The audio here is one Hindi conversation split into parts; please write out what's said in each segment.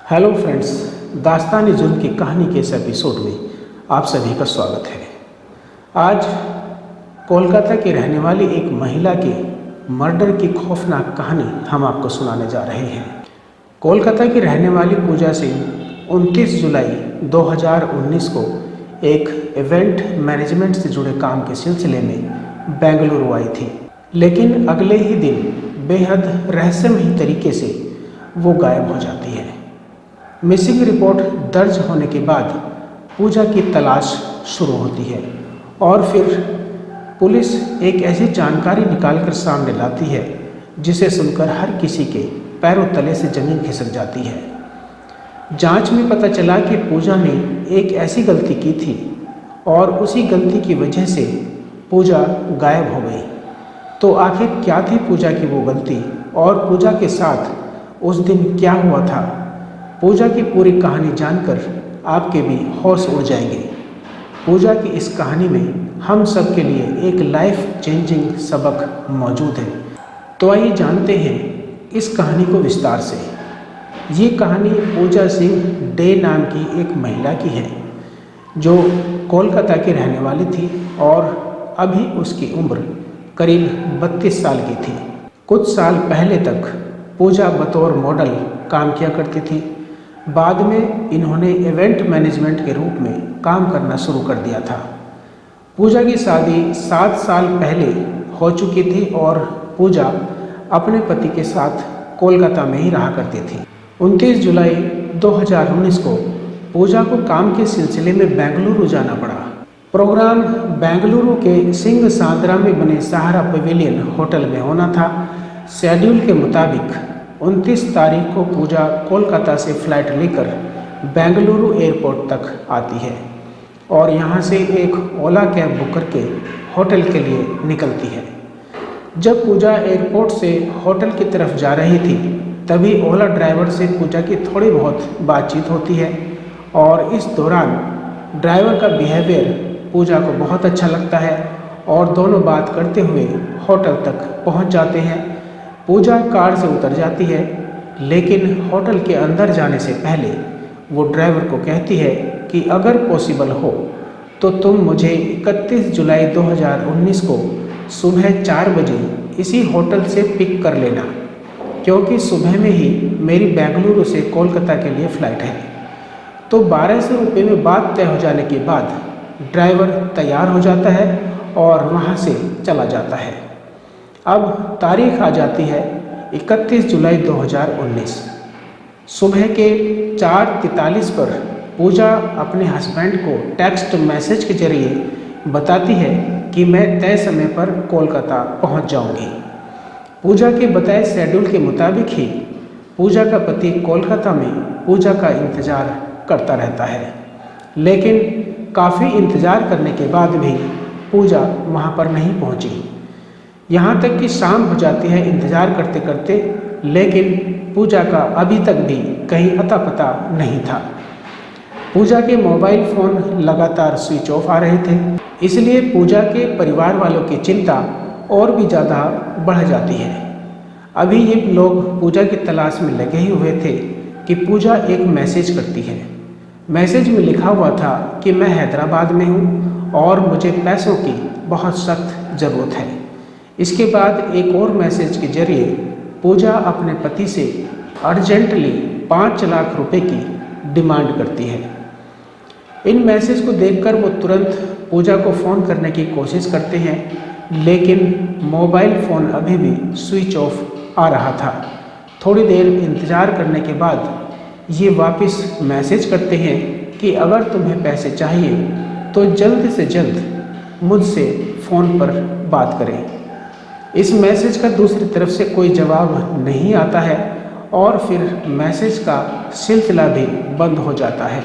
हेलो फ्रेंड्स, दास्तान-ए जुल्म की कहानी के इस एपिसोड में आप सभी का स्वागत है। आज कोलकाता की रहने वाली एक महिला के मर्डर की खौफनाक कहानी हम आपको सुनाने जा रहे हैं। कोलकाता की रहने वाली पूजा सिंह 29 जुलाई 2019 को एक इवेंट मैनेजमेंट से जुड़े काम के सिलसिले में बेंगलुरु आई थी, लेकिन अगले ही दिन बेहद रहस्यमयी तरीके से वो गायब हो जाती है। मिसिंग रिपोर्ट दर्ज होने के बाद पूजा की तलाश शुरू होती है और फिर पुलिस एक ऐसी जानकारी निकालकर सामने लाती है जिसे सुनकर हर किसी के पैरों तले से ज़मीन खिसक जाती है। जांच में पता चला कि पूजा ने एक ऐसी गलती की थी और उसी गलती की वजह से पूजा गायब हो गई। तो आखिर क्या थी पूजा की वो गलती और पूजा के साथ उस दिन क्या हुआ था? पूजा की पूरी कहानी जानकर आपके भी होश उड़ जाएंगे। पूजा की इस कहानी में हम सब के लिए एक लाइफ चेंजिंग सबक मौजूद है। तो आइए जानते हैं इस कहानी को विस्तार से। ये कहानी पूजा सिंह डे नाम की एक महिला की है जो कोलकाता की रहने वाली थी और अभी उसकी उम्र करीब 32 साल की थी। कुछ साल पहले तक पूजा बतौर मॉडल काम किया करती थी। बाद में इन्होंने इवेंट मैनेजमेंट के रूप में काम करना शुरू कर दिया था। पूजा की शादी 7 साल पहले हो चुकी थी और पूजा अपने पति के साथ कोलकाता में ही रहा करती थी। 29 जुलाई 2019 को पूजा को काम के सिलसिले में बेंगलुरु जाना पड़ा। प्रोग्राम बेंगलुरु के सिंह सांद्रा में बने सहारा पवेलियन होटल में होना था। शेड्यूल के मुताबिक 29 तारीख को पूजा कोलकाता से फ़्लाइट लेकर बेंगलुरु एयरपोर्ट तक आती है और यहाँ से एक ओला कैब बुक करके होटल के लिए निकलती है। जब पूजा एयरपोर्ट से होटल की तरफ जा रही थी तभी ओला ड्राइवर से पूजा की थोड़ी बहुत बातचीत होती है और इस दौरान ड्राइवर का बिहेवियर पूजा को बहुत अच्छा लगता है और दोनों बात करते हुए होटल तक पहुँच जाते हैं। पूजा कार से उतर जाती है, लेकिन होटल के अंदर जाने से पहले वो ड्राइवर को कहती है कि अगर पॉसिबल हो तो तुम मुझे 31 जुलाई 2019 को सुबह 4 बजे इसी होटल से पिक कर लेना, क्योंकि सुबह में ही मेरी बेंगलुरु से कोलकाता के लिए फ़्लाइट है। तो 1200 रुपये में बात तय हो जाने के बाद ड्राइवर तैयार हो जाता है और वहाँ से चला जाता है। अब तारीख आ जाती है 31 जुलाई 2019। सुबह के 4:43 पर पूजा अपने हस्बैंड को टेक्स्ट मैसेज के जरिए बताती है कि मैं तय समय पर कोलकाता पहुंच जाऊंगी। पूजा के बताए शेड्यूल के मुताबिक ही पूजा का पति कोलकाता में पूजा का इंतज़ार करता रहता है, लेकिन काफ़ी इंतज़ार करने के बाद भी पूजा वहां पर नहीं पहुंची। यहाँ तक कि शाम हो जाती है इंतज़ार करते करते, लेकिन पूजा का अभी तक भी कहीं अता पता नहीं था। पूजा के मोबाइल फ़ोन लगातार स्विच ऑफ आ रहे थे, इसलिए पूजा के परिवार वालों की चिंता और भी ज़्यादा बढ़ जाती है। अभी ये लोग पूजा की तलाश में लगे ही हुए थे कि पूजा एक मैसेज करती है। मैसेज में लिखा हुआ था कि मैं हैदराबाद में हूँ और मुझे पैसों की बहुत सख्त ज़रूरत है। इसके बाद एक और मैसेज के जरिए पूजा अपने पति से अर्जेंटली 5 लाख रुपए की डिमांड करती है। इन मैसेज को देखकर वो तुरंत पूजा को फ़ोन करने की कोशिश करते हैं, लेकिन मोबाइल फ़ोन अभी भी स्विच ऑफ आ रहा था। थोड़ी देर इंतज़ार करने के बाद ये वापस मैसेज करते हैं कि अगर तुम्हें पैसे चाहिए तो जल्द से जल्द मुझसे फ़ोन पर बात करें। इस मैसेज का दूसरी तरफ से कोई जवाब नहीं आता है और फिर मैसेज का सिलसिला भी बंद हो जाता है।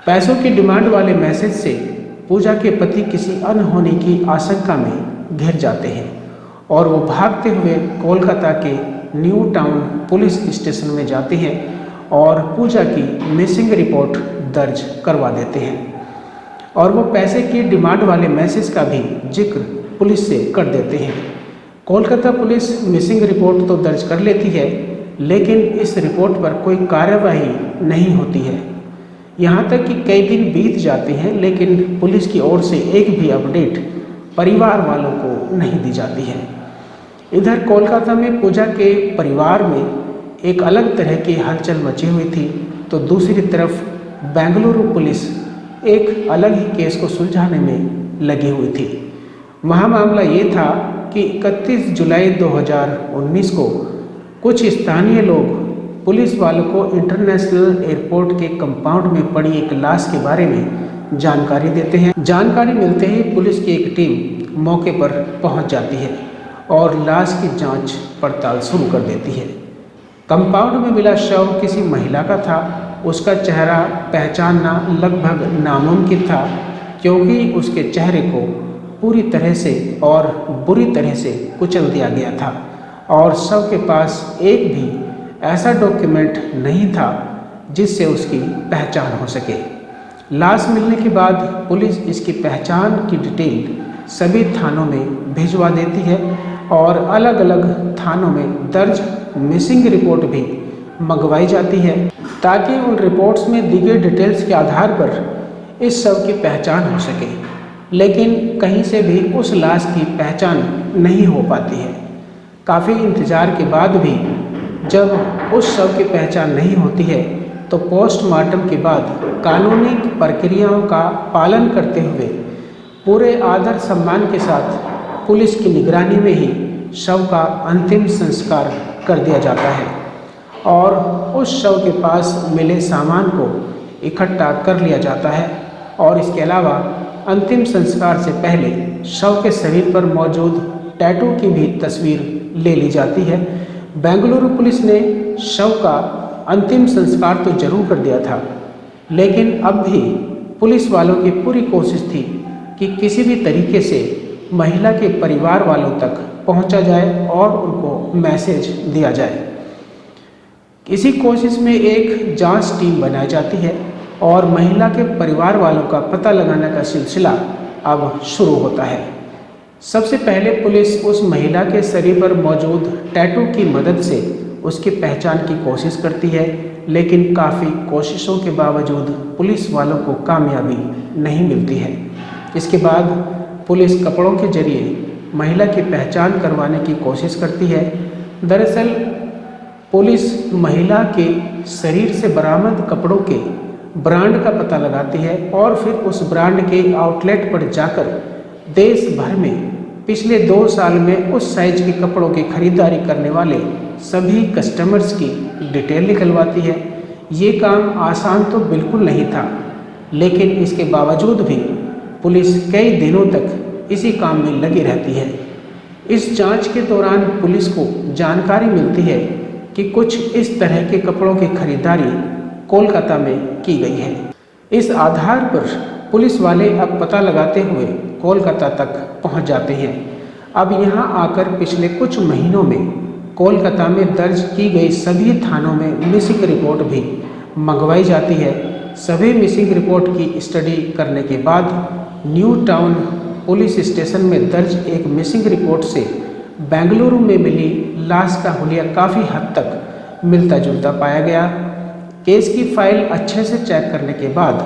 पैसों की डिमांड वाले मैसेज से पूजा के पति किसी अनहोनी की आशंका में घिर जाते हैं और वो भागते हुए कोलकाता के न्यू टाउन पुलिस स्टेशन में जाते हैं और पूजा की मिसिंग रिपोर्ट दर्ज करवा देते हैं और वो पैसे की डिमांड वाले मैसेज का भी जिक्र पुलिस से कर देते हैं। कोलकाता पुलिस मिसिंग रिपोर्ट तो दर्ज कर लेती है, लेकिन इस रिपोर्ट पर कोई कार्यवाही नहीं होती है। यहाँ तक कि कई दिन बीत जाते हैं लेकिन पुलिस की ओर से एक भी अपडेट परिवार वालों को नहीं दी जाती है। इधर कोलकाता में पूजा के परिवार में एक अलग तरह की हलचल मची हुई थी, तो दूसरी तरफ बेंगलुरु पुलिस एक अलग ही केस को सुलझाने में लगी हुई थी। वहाँ मामला ये था कि 31 जुलाई 2019 को कुछ स्थानीय लोग पुलिस वालों को इंटरनेशनल एयरपोर्ट के कंपाउंड में पड़ी एक लाश के बारे में जानकारी देते हैं। जानकारी मिलते ही पुलिस की एक टीम मौके पर पहुंच जाती है और लाश की जांच पड़ताल शुरू कर देती है। कंपाउंड में मिला शव किसी महिला का था। उसका चेहरा पहचानना लगभग नामुमकिन था क्योंकि उसके चेहरे को पूरी तरह से और बुरी तरह से कुचल दिया गया था और शव के पास एक भी ऐसा डॉक्यूमेंट नहीं था जिससे उसकी पहचान हो सके। लाश मिलने के बाद पुलिस इसकी पहचान की डिटेल सभी थानों में भिजवा देती है और अलग अलग थानों में दर्ज मिसिंग रिपोर्ट भी मंगवाई जाती है ताकि उन रिपोर्ट्स में दी गई डिटेल्स के आधार पर इस शव की पहचान हो सके। लेकिन कहीं से भी उस लाश की पहचान नहीं हो पाती है। काफ़ी इंतज़ार के बाद भी जब उस शव की पहचान नहीं होती है तो पोस्टमार्टम के बाद कानूनी प्रक्रियाओं का पालन करते हुए पूरे आदर सम्मान के साथ पुलिस की निगरानी में ही शव का अंतिम संस्कार कर दिया जाता है और उस शव के पास मिले सामान को इकट्ठा कर लिया जाता है और इसके अलावा अंतिम संस्कार से पहले शव के शरीर पर मौजूद टैटू की भी तस्वीर ले ली जाती है। बेंगलुरु पुलिस ने शव का अंतिम संस्कार तो जरूर कर दिया था, लेकिन अब भी पुलिस वालों की पूरी कोशिश थी कि किसी भी तरीके से महिला के परिवार वालों तक पहुंचा जाए और उनको मैसेज दिया जाए। इसी कोशिश में एक जांच टीम बनाई जाती है और महिला के परिवार वालों का पता लगाने का सिलसिला अब शुरू होता है। सबसे पहले पुलिस उस महिला के शरीर पर मौजूद टैटू की मदद से उसकी पहचान की कोशिश करती है, लेकिन काफ़ी कोशिशों के बावजूद पुलिस वालों को कामयाबी नहीं मिलती है। इसके बाद पुलिस कपड़ों के जरिए महिला की पहचान करवाने की कोशिश करती है। दरअसल पुलिस महिला के शरीर से बरामद कपड़ों के ब्रांड का पता लगाती है और फिर उस ब्रांड के आउटलेट पर जाकर देश भर में पिछले 2 साल में उस साइज के कपड़ों की खरीदारी करने वाले सभी कस्टमर्स की डिटेल निकलवाती है। ये काम आसान तो बिल्कुल नहीं था, लेकिन इसके बावजूद भी पुलिस कई दिनों तक इसी काम में लगी रहती है। इस जांच के दौरान पुलिस को जानकारी मिलती है कि कुछ इस तरह के कपड़ों की खरीदारी कोलकाता में की गई है। इस आधार पर पुलिस वाले अब पता लगाते हुए कोलकाता तक पहुंच जाते हैं। अब यहां आकर पिछले कुछ महीनों में कोलकाता में दर्ज की गई सभी थानों में मिसिंग रिपोर्ट भी मंगवाई जाती है। सभी मिसिंग रिपोर्ट की स्टडी करने के बाद न्यू टाउन पुलिस स्टेशन में दर्ज एक मिसिंग रिपोर्ट से बेंगलुरु में मिली लाश का हुलिया काफ़ी हद तक मिलता जुलता पाया गया। केस की फाइल अच्छे से चेक करने के बाद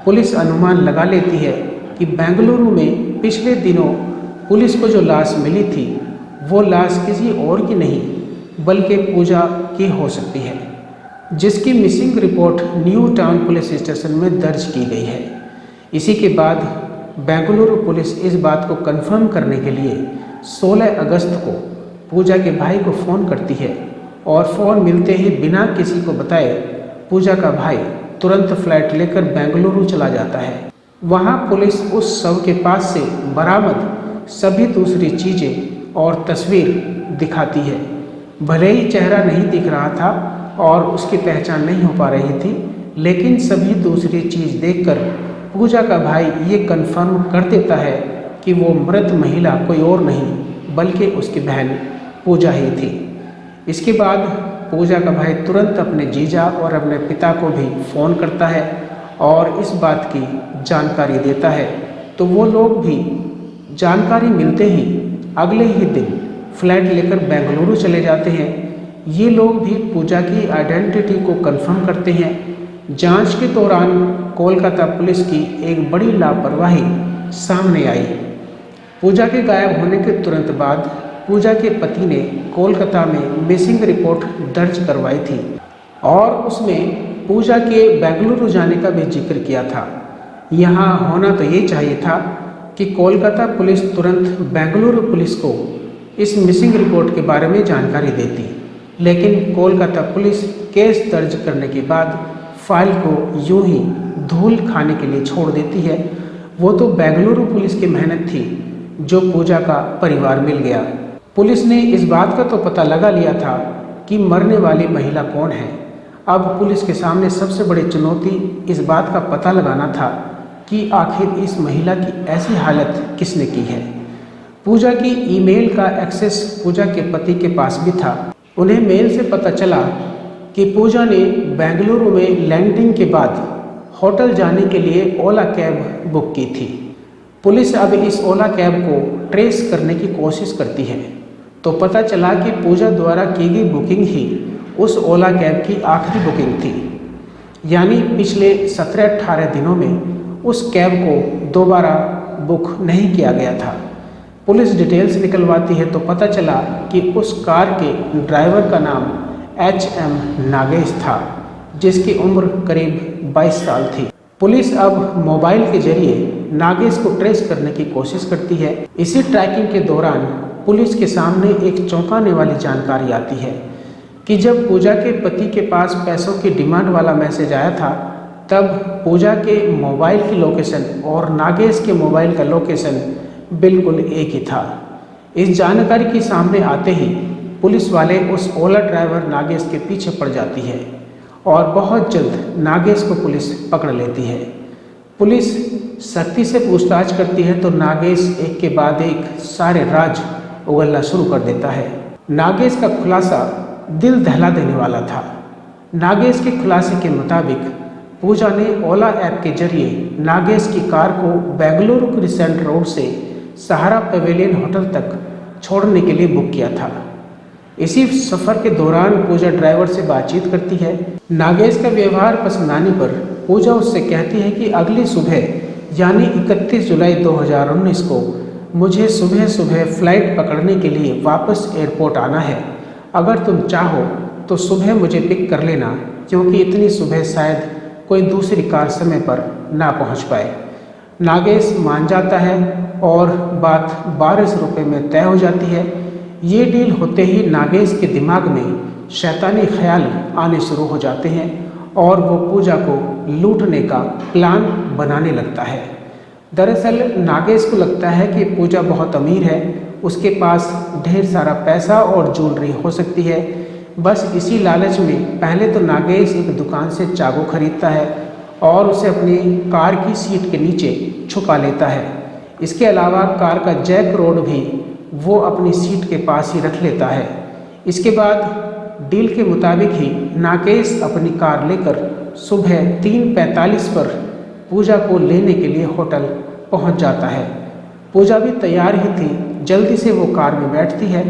पुलिस अनुमान लगा लेती है कि बेंगलुरु में पिछले दिनों पुलिस को जो लाश मिली थी वो लाश किसी और की नहीं बल्कि पूजा की हो सकती है, जिसकी missing report new town police station में दर्ज की गई है। इसी के बाद बेंगलुरु पुलिस इस बात को कंफर्म करने के लिए 16 अगस्त को पूजा के भाई को फ़ोन करती है और फ़ोन मिलते ही बिना किसी को बताए पूजा का भाई तुरंत फ्लाइट लेकर बेंगलुरु चला जाता है। वहां पुलिस उस शव के पास से बरामद सभी दूसरी चीज़ें और तस्वीर दिखाती है। भले ही चेहरा नहीं दिख रहा था और उसकी पहचान नहीं हो पा रही थी, लेकिन सभी दूसरी चीज़ देखकर पूजा का भाई ये कंफर्म कर देता है कि वो मृत महिला कोई और नहीं बल्कि उसकी बहन पूजा ही थी। इसके बाद पूजा का भाई तुरंत अपने जीजा और अपने पिता को भी फ़ोन करता है और इस बात की जानकारी देता है, तो वो लोग भी जानकारी मिलते ही अगले ही दिन फ्लाइट लेकर बेंगलुरु चले जाते हैं। ये लोग भी पूजा की आइडेंटिटी को कंफर्म करते हैं। जांच के दौरान कोलकाता पुलिस की एक बड़ी लापरवाही सामने आई। पूजा के गायब होने के तुरंत बाद पूजा के पति ने कोलकाता में मिसिंग रिपोर्ट दर्ज करवाई थी और उसमें पूजा के बेंगलुरु जाने का भी जिक्र किया था। यहाँ होना तो ये चाहिए था कि कोलकाता पुलिस तुरंत बेंगलुरु पुलिस को इस मिसिंग रिपोर्ट के बारे में जानकारी देती, लेकिन कोलकाता पुलिस केस दर्ज करने के बाद फाइल को यूं ही धूल खाने के लिए छोड़ देती है। वो तो बेंगलुरु पुलिस की मेहनत थी जो पूजा का परिवार मिल गया। पुलिस ने इस बात का तो पता लगा लिया था कि मरने वाली महिला कौन है। अब पुलिस के सामने सबसे बड़ी चुनौती इस बात का पता लगाना था कि आखिर इस महिला की ऐसी हालत किसने की है। पूजा की ईमेल का एक्सेस पूजा के पति के पास भी था। उन्हें मेल से पता चला कि पूजा ने बेंगलुरु में लैंडिंग के बाद होटल जाने के लिए ओला कैब बुक की थी। पुलिस अब इस ओला कैब को ट्रेस करने की कोशिश करती है तो पता चला कि पूजा द्वारा की गई बुकिंग ही उस ओला कैब की आखिरी बुकिंग थी, यानी पिछले 17-18 दिनों में उस कैब को दोबारा बुक नहीं किया गया था। पुलिस डिटेल्स निकलवाती है तो पता चला कि उस कार के ड्राइवर का नाम HM नागेश था, जिसकी उम्र करीब 22 साल थी। पुलिस अब मोबाइल के जरिए नागेश को ट्रेस करने की कोशिश करती है। इसी ट्रैकिंग के दौरान पुलिस के सामने एक चौंकाने वाली जानकारी आती है कि जब पूजा के पति के पास पैसों की डिमांड वाला मैसेज आया था, तब पूजा के मोबाइल की लोकेशन और नागेश के मोबाइल का लोकेशन बिल्कुल एक ही था। इस जानकारी के सामने आते ही पुलिस वाले उस ओला ड्राइवर नागेश के पीछे पड़ जाती है और बहुत जल्द नागेश को पुलिस पकड़ लेती है। पुलिस सख्ती से पूछताछ करती है तो नागेश एक के बाद एक सारे राज उगलना शुरू कर देता है। नागेश का खुलासा दिल दहला देने वाला था। नागेश के खुलासे के मुताबिक पूजा ने ओला ऐप के जरिए नागेश की कार को बेंगलुरु क्रिसेंट रोड से सहारा पवेलियन होटल तक छोड़ने के लिए बुक किया था। इसी सफ़र के दौरान पूजा ड्राइवर से बातचीत करती है। नागेश का व्यवहार पसंद आने पर पूजा उससे कहती है कि अगली सुबह यानी 31 जुलाई 2019 को मुझे सुबह सुबह फ़्लाइट पकड़ने के लिए वापस एयरपोर्ट आना है। अगर तुम चाहो तो सुबह मुझे पिक कर लेना, क्योंकि इतनी सुबह शायद कोई दूसरी कार समय पर ना पहुंच पाए। नागेश मान जाता है और बात 1200 रुपये में तय हो जाती है। ये डील होते ही नागेश के दिमाग में शैतानी ख्याल आने शुरू हो जाते हैं और वो पूजा को लूटने का प्लान बनाने लगता है। दरअसल नागेश को लगता है कि पूजा बहुत अमीर है, उसके पास ढेर सारा पैसा और ज्वेलरी हो सकती है। बस इसी लालच में पहले तो नागेश एक दुकान से चाकू खरीदता है और उसे अपनी कार की सीट के नीचे छुपा लेता है। इसके अलावा कार का जैक रोड भी वो अपनी सीट के पास ही रख लेता है। इसके बाद डील के मुताबिक ही नागेश अपनी कार लेकर सुबह 3:45 पर पूजा को लेने के लिए होटल पहुंच जाता है। पूजा भी तैयार ही थी। जल्दी से वो कार में बैठती है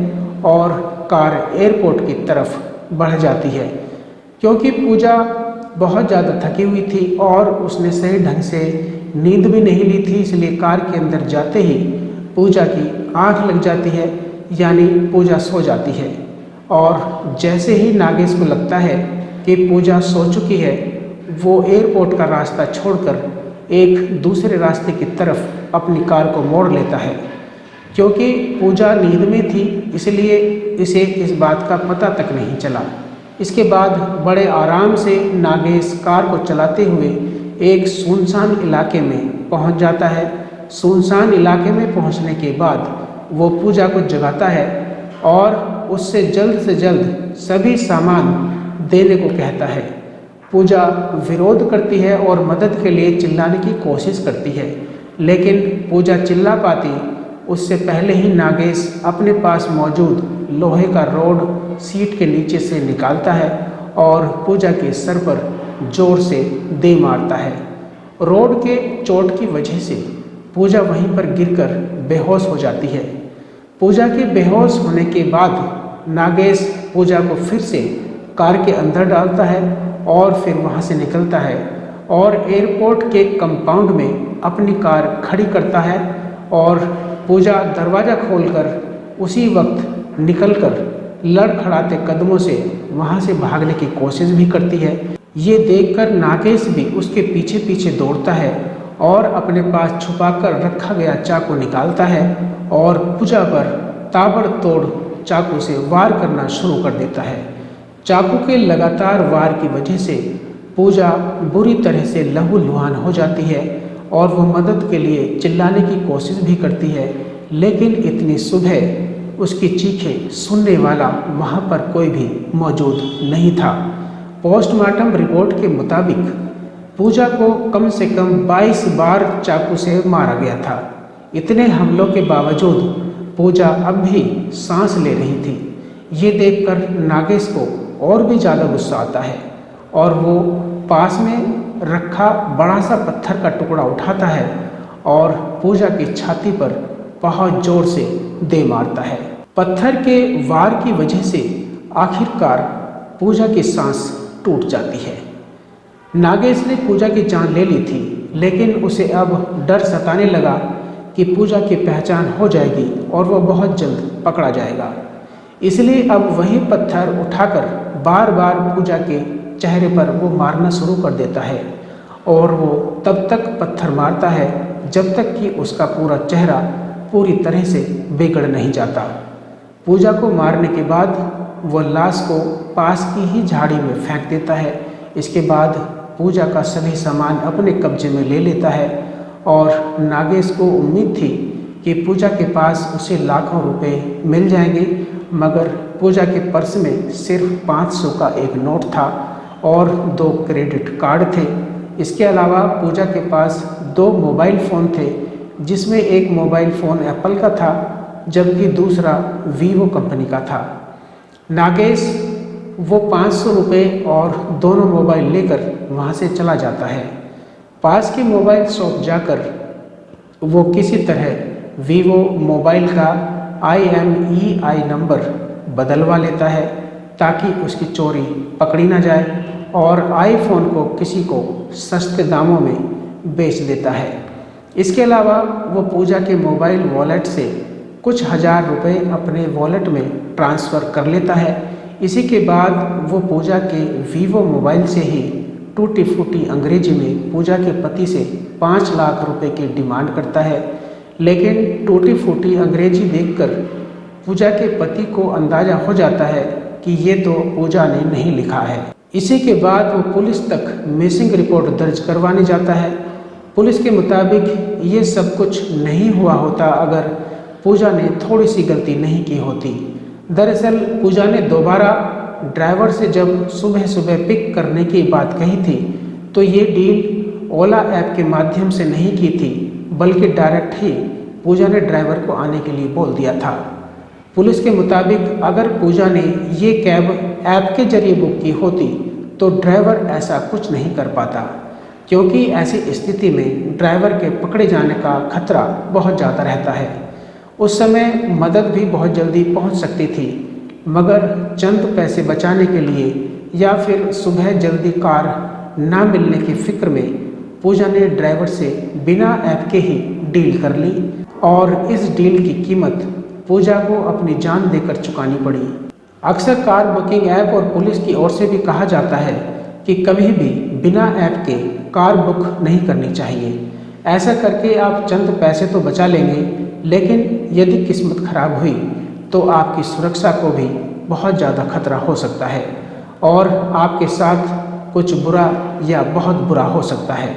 और कार एयरपोर्ट की तरफ बढ़ जाती है। क्योंकि पूजा बहुत ज़्यादा थकी हुई थी और उसने सही ढंग से नींद भी नहीं ली थी, इसलिए कार के अंदर जाते ही पूजा की आंख लग जाती है, यानी पूजा सो जाती है। और जैसे ही नागेश को लगता है कि पूजा सो चुकी है, वो एयरपोर्ट का रास्ता छोड़कर एक दूसरे रास्ते की तरफ अपनी कार को मोड़ लेता है। क्योंकि पूजा नींद में थी, इसलिए इसे इस बात का पता तक नहीं चला। इसके बाद बड़े आराम से नागेश कार को चलाते हुए एक सुनसान इलाके में पहुंच जाता है। सुनसान इलाके में पहुंचने के बाद वो पूजा को जगाता है और उससे जल्द से जल्द सभी सामान देने को कहता है। पूजा विरोध करती है और मदद के लिए चिल्लाने की कोशिश करती है, लेकिन पूजा चिल्ला पाती उससे पहले ही नागेश अपने पास मौजूद लोहे का रोड सीट के नीचे से निकालता है और पूजा के सर पर जोर से दे मारता है। रोड के चोट की वजह से पूजा वहीं पर गिरकर बेहोश हो जाती है। पूजा के बेहोश होने के बाद नागेश पूजा को फिर से कार के अंदर डालता है और फिर वहाँ से निकलता है और एयरपोर्ट के कंपाउंड में अपनी कार खड़ी करता है और पूजा दरवाज़ा खोलकर उसी वक्त निकलकर लड़खड़ाते कदमों से वहाँ से भागने की कोशिश भी करती है। ये देखकर नागेश भी उसके पीछे पीछे दौड़ता है और अपने पास छुपाकर रखा गया चाकू निकालता है और पूजा पर ताबड़तोड़ चाकू से वार करना शुरू कर देता है। चाकू के लगातार वार की वजह से पूजा बुरी तरह से लहूलुहान हो जाती है और वो मदद के लिए चिल्लाने की कोशिश भी करती है, लेकिन इतनी सुबह उसकी चीखें सुनने वाला वहाँ पर कोई भी मौजूद नहीं था। पोस्टमार्टम रिपोर्ट के मुताबिक पूजा को कम से कम 22 बार चाकू से मारा गया था। इतने हमलों के बावजूद पूजा अब भी सांस ले रही थी। ये देखकर नागेश को और भी ज़्यादा गुस्सा आता है और वो पास में रखा बड़ा सा पत्थर का टुकड़ा उठाता है और पूजा की छाती पर बहुत जोर से दे मारता है। पत्थर के वार की वजह से आखिरकार पूजा की सांस टूट जाती है। नागेश ने पूजा की जान ले ली थी, लेकिन उसे अब डर सताने लगा कि पूजा की पहचान हो जाएगी और वो बहुत जल्द पकड़ा जाएगा। इसलिए अब वही पत्थर उठाकर बार बार पूजा के चेहरे पर वो मारना शुरू कर देता है और वो तब तक पत्थर मारता है जब तक कि उसका पूरा चेहरा पूरी तरह से बिगड़ नहीं जाता। पूजा को मारने के बाद वो लाश को पास की ही झाड़ी में फेंक देता है। इसके बाद पूजा का सभी सामान अपने कब्जे में ले लेता है और नागेश को उम्मीद थी कि पूजा के पास उसे लाखों रुपए मिल जाएंगे, मगर पूजा के पर्स में सिर्फ 500 का एक नोट था और 2 क्रेडिट कार्ड थे। इसके अलावा पूजा के पास 2 मोबाइल फ़ोन थे, जिसमें एक मोबाइल फ़ोन एप्पल का था जबकि दूसरा वीवो कंपनी का था। नागेश वो 500 रुपये और दोनों मोबाइल लेकर वहाँ से चला जाता है। पास के मोबाइल शॉप जाकर वो किसी तरह वीवो मोबाइल का IMEI नंबर बदलवा लेता है ताकि उसकी चोरी पकड़ी ना जाए और आईफोन को किसी को सस्ते दामों में बेच देता है। इसके अलावा वो पूजा के मोबाइल वॉलेट से कुछ हज़ार रुपए अपने वॉलेट में ट्रांसफ़र कर लेता है। इसी के बाद वो पूजा के वीवो मोबाइल से ही टूटी फूटी अंग्रेजी में पूजा के पति से 5 लाख रुपए की डिमांड करता है, लेकिन टूटी फूटी अंग्रेजी देखकर पूजा के पति को अंदाज़ा हो जाता है कि ये तो पूजा ने नहीं लिखा है। इसी के बाद वो पुलिस तक मिसिंग रिपोर्ट दर्ज करवाने जाता है। पुलिस के मुताबिक ये सब कुछ नहीं हुआ होता अगर पूजा ने थोड़ी सी गलती नहीं की होती। दरअसल पूजा ने दोबारा ड्राइवर से जब सुबह सुबह पिक करने की बात कही थी तो ये डील ओला ऐप के माध्यम से नहीं की थी, बल्कि डायरेक्ट ही पूजा ने ड्राइवर को आने के लिए बोल दिया था। पुलिस के मुताबिक अगर पूजा ने ये कैब ऐप के जरिए बुक की होती तो ड्राइवर ऐसा कुछ नहीं कर पाता, क्योंकि ऐसी स्थिति में ड्राइवर के पकड़े जाने का खतरा बहुत ज़्यादा रहता है। उस समय मदद भी बहुत जल्दी पहुंच सकती थी, मगर चंद पैसे बचाने के लिए या फिर सुबह जल्दी कार ना मिलने की फिक्र में पूजा ने ड्राइवर से बिना ऐप के ही डील कर ली और इस डील की कीमत पूजा को अपनी जान देकर चुकानी पड़ी। अक्सर कार बुकिंग ऐप और पुलिस की ओर से भी कहा जाता है कि कभी भी बिना ऐप के कार बुक नहीं करनी चाहिए। ऐसा करके आप चंद पैसे तो बचा लेंगे, लेकिन यदि किस्मत खराब हुई तो आपकी सुरक्षा को भी बहुत ज़्यादा खतरा हो सकता है और आपके साथ कुछ बुरा या बहुत बुरा हो सकता है।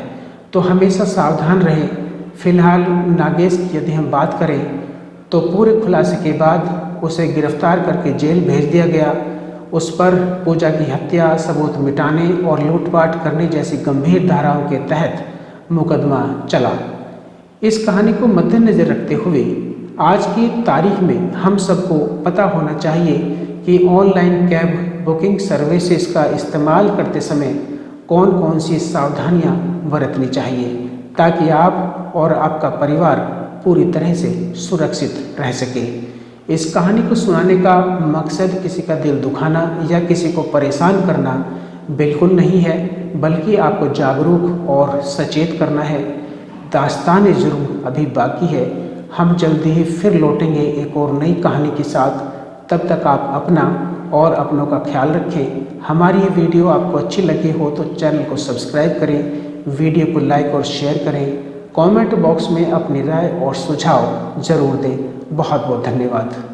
तो हमेशा सावधान रहें। फिलहाल नागेश की यदि हम बात करें तो पूरे खुलासे के बाद उसे गिरफ्तार करके जेल भेज दिया गया। उस पर पूजा की हत्या, सबूत मिटाने और लूटपाट करने जैसी गंभीर धाराओं के तहत मुकदमा चला। इस कहानी को मद्देनज़र रखते हुए आज की तारीख में हम सबको पता होना चाहिए कि ऑनलाइन कैब बुकिंग सर्विसेज का इस्तेमाल करते समय कौन कौन सी सावधानियां बरतनी चाहिए, ताकि आप और आपका परिवार पूरी तरह से सुरक्षित रह सके। इस कहानी को सुनाने का मकसद किसी का दिल दुखाना या किसी को परेशान करना बिल्कुल नहीं है, बल्कि आपको जागरूक और सचेत करना है। दास्तान जुर्म अभी बाकी है। हम जल्दी ही फिर लौटेंगे एक और नई कहानी के साथ। तब तक आप अपना और अपनों का ख्याल रखें। हमारी ये वीडियो आपको अच्छी लगी हो तो चैनल को सब्सक्राइब करें, वीडियो को लाइक और शेयर करें। कमेंट बॉक्स में अपनी राय और सुझाव ज़रूर दें। बहुत बहुत धन्यवाद।